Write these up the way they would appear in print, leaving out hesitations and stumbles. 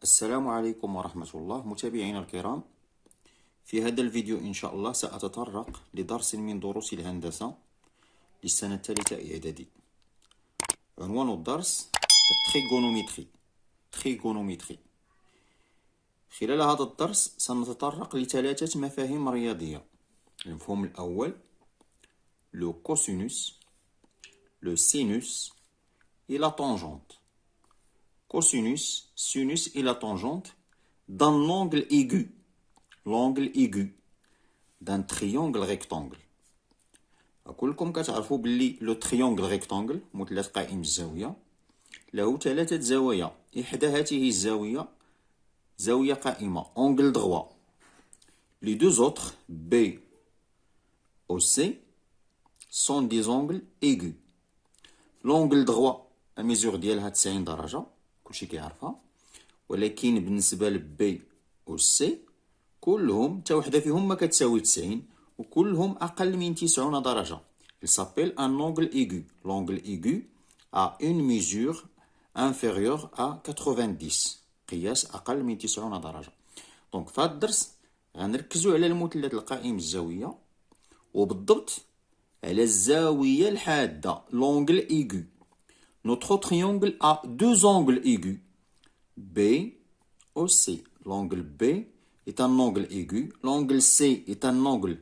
السلام عليكم ورحمة الله متابعينا الكرام. في هذا الفيديو إن شاء الله سأتطرق لدرس من دروس الهندسة للسنة الثالثة إعدادي. عنوان الدرس تريغونومتري. خلال هذا الدرس سنتطرق لثلاثة مفاهيم رياضية. المفهوم الأول لو كوسينوس، لو سينوس et la tangente. Cosinus, sinus et la tangente d'un angle aigu, l'angle aigu d'un triangle rectangle. كلكم كتعرفوا باللي لو تريونغل ريكتانجل مثلث قائم الزاوية له ثلاثة زوايا. إحدى هذه الزاوية زاوية قائمة angle droit. Les deux autres B ou C sont des angles aigus. L'angle droit الميزور ديالها 90 درجة كلشي كيعرفها، ولكن بالنسبة لبي و سي كلهم حتى وحدة فيهم ما كتساوي 90 وكلهم أقل من 90 درجة. Il s'appelle un angle aigu. L'angle aigu a une mesure inférieure à 90، قياس أقل من 90 درجة. دونك في هذا الدرس غنركزوا على المثلث القائم الزاوية وبالضبط على الزاوية الحادة l'angle aigu. Notre triangle a deux angles aigus, B ou C. L'angle B est un angle aigu, l'angle C est un angle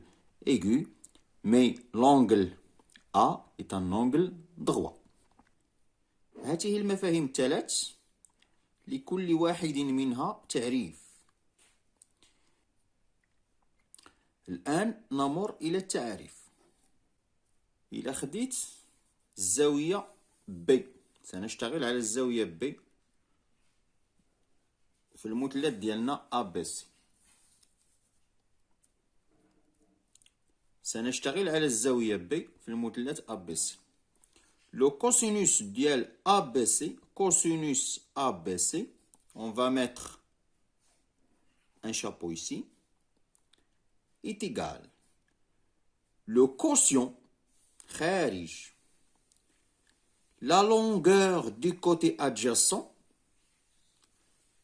aigu, mais l'angle A est un angle droit. هذه المفاهيم الثلاث لكل واحد منها تعريف. الآن نمر إلى التعاريف. إذا خديت الزاوية B سنشتغل على الزاوية B في المثلث ديالنا ABC. سنشتغل على الزاوية B في المثلث ABC. Le cosinus ديال ABC, cosinus ABC, on va mettre un chapeau ici, est égal. Le quotient خارج la longueur du côté adjacent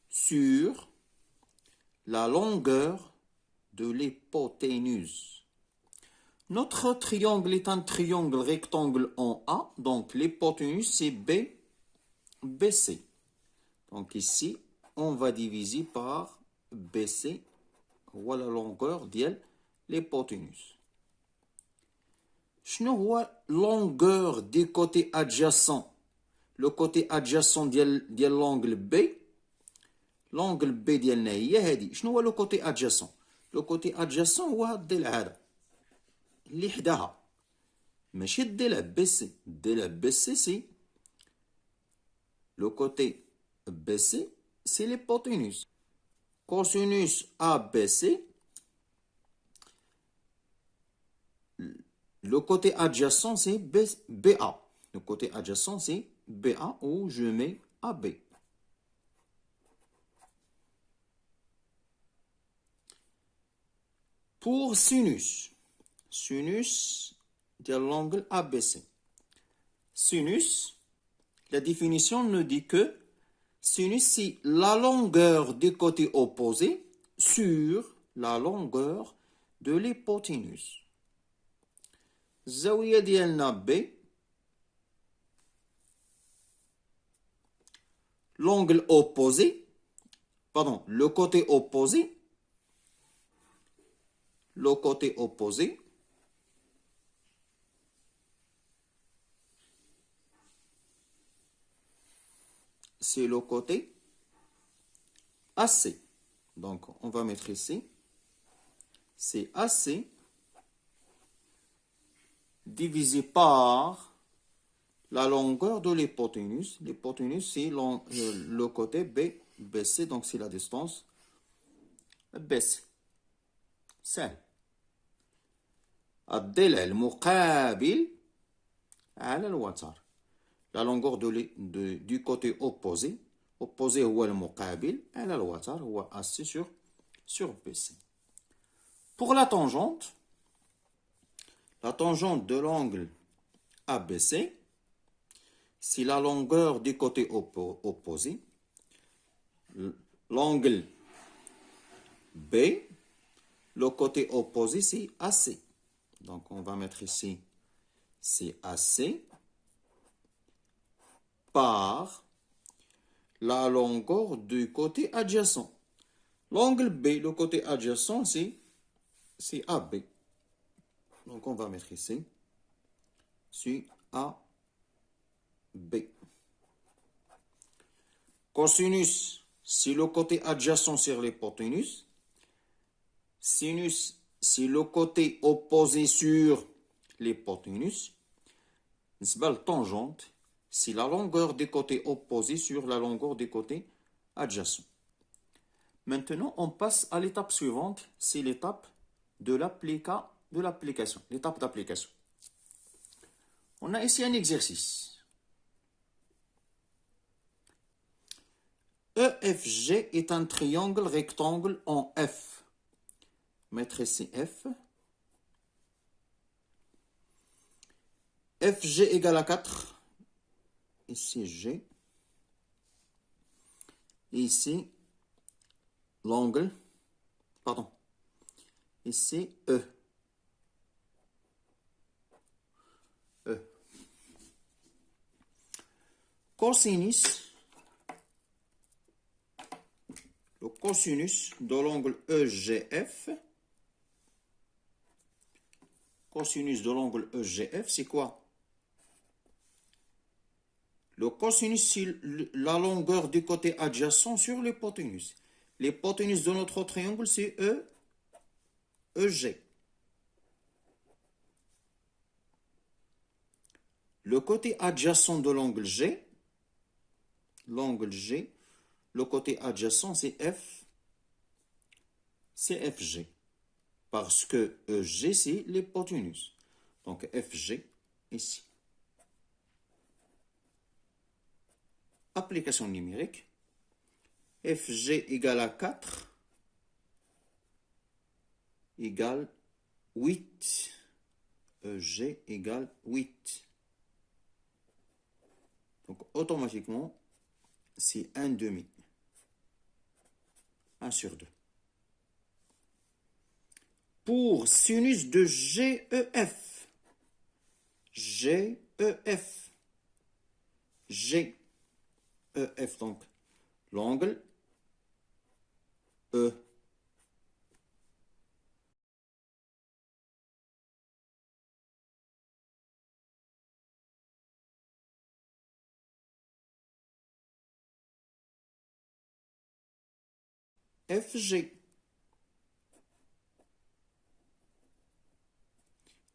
sur la longueur de l'hypoténuse. Notre triangle est un triangle rectangle en A, donc l'hypoténuse c'est BC. Donc ici, on va diviser par BC, voilà la longueur de l'hypoténuse. شنو هو longueur du côté adjacent? Le côté adjacent ديال l'angle B. L'angle B ديالنا هي هادي. شنو هو le côté adjacent? Le côté adjacent هو هاد الضلع هذا اللي حداها، ماشي الضلع BC. الضلع BC سي le côté BC c'est l'hypoténuse. Cosinus ABC, le côté adjacent c'est BA. Le côté adjacent c'est BA où je mets AB. Pour sinus, sinus de l'angle ABC. Sinus, la définition nous dit que sinus c'est la longueur du côté opposé sur la longueur de l'hypoténuse. الزاوية ديالنا B، l'angle opposé, pardon, le côté opposé, c'est le côté AC. Donc on va mettre ici, c'est AC divisé par la longueur de l'hypoténuse. L'hypoténuse, c'est le côté BC, donc c'est la distance BC. سهل. الضلع المقابل على الوتر. La longueur du côté opposé. Opposé هو المقابل على الوتر هو AC sur BC. Pour la tangente de l'angle ABC, c'est la longueur du côté opposé. l'angle B, le côté opposé, c'est AC. Donc, on va mettre ici, c'est AC par la longueur du côté adjacent. L'angle B, le côté adjacent, c'est AB. Donc, on va mettre ici, c'est AB. Cosinus, c'est le côté adjacent sur l'hypoténuse. Sinus, c'est le côté opposé sur l'hypoténuse. Tangente, c'est la longueur des côtés opposés sur la longueur des côtés adjacents. Maintenant, on passe à l'étape suivante, c'est l'étape de l'application, l'étape d'application. On a ici un exercice. EFG est un triangle rectangle en F. Mettre ici F. FG égale à 4. Ici G. Et ici l'angle. Pardon. Ici E. E. Cosinus. Le cosinus de l'angle EGF. Cosinus de l'angle EGF, c'est quoi? Le cosinus, c'est la longueur du côté adjacent sur l'hypoténuse. L'hypoténuse de notre triangle, c'est EG. Le côté adjacent de l'angle G, le côté adjacent, c'est FG. Parce que EG, c'est l'hypoténuse. Donc, FG, ici. Application numérique. FG égale à 4 égale 8. EG égale 8. Donc, automatiquement, c'est 1 demi. 1 sur 2. Pour sinus de GEF. GEF. GEF, donc l'angle E. FG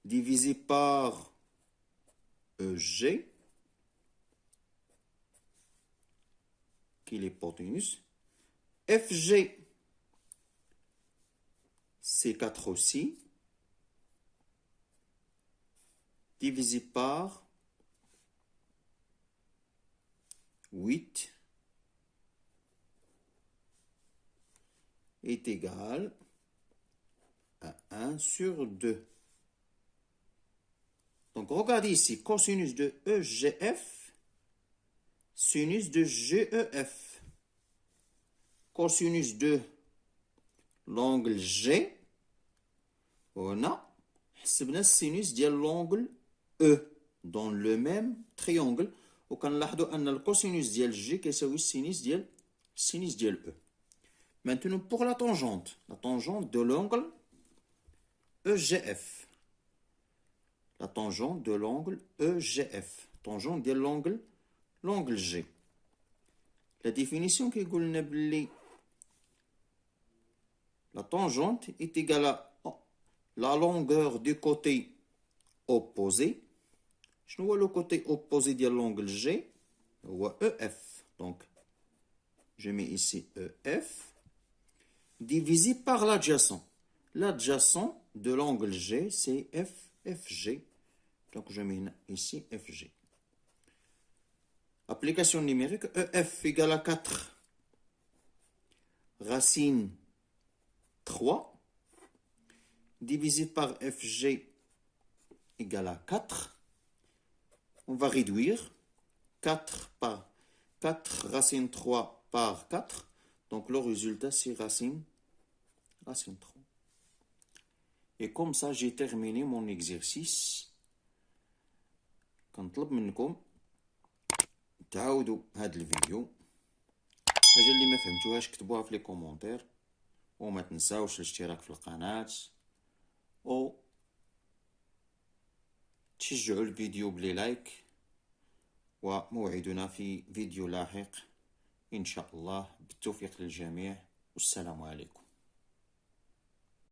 divisé par EG, qui est l'hypoténuse. FG, c'est 4 aussi, divisé par 8 est égal à 1 sur 2. Donc, regardez ici, cosinus de EGF, sinus de GEF. Cosinus de l'angle G, on a le sinus de l'angle E dans le même triangle. وكنلاحظوا أن الكوسينوس ديال G كيساوي السينوس ديال E. Maintenant, pour la tangente de l'angle EGF. La tangente de l'angle EGF. Tangente de l'angle G. La définition qui dit la tangente est égale à la longueur du côté opposé. Je vois le côté opposé de l'angle G, ou EF. Donc, je mets ici EF, divisé par l'adjacent. L'adjacent de l'angle G, c'est FG. Donc, je mets ici FG. Application numérique, EF égale à 4 racine 3, divisé par FG égale à 4. On va réduire 4 racine 3 par 4. Donc le résultat c'est racine 3. Et comme ça j'ai terminé mon exercice. كنطلب منكم تعاودوا هذا الفيديو. حاجة اللي ما فهمتوهاش كتبوها في لي كومونتير، وما تنساوش الاشتراك في القناة، و تشجعوا الفيديو بلي لايك. وموعدنا في فيديو لاحق إن شاء الله، بالتوفيق للجميع، والسلام عليكم.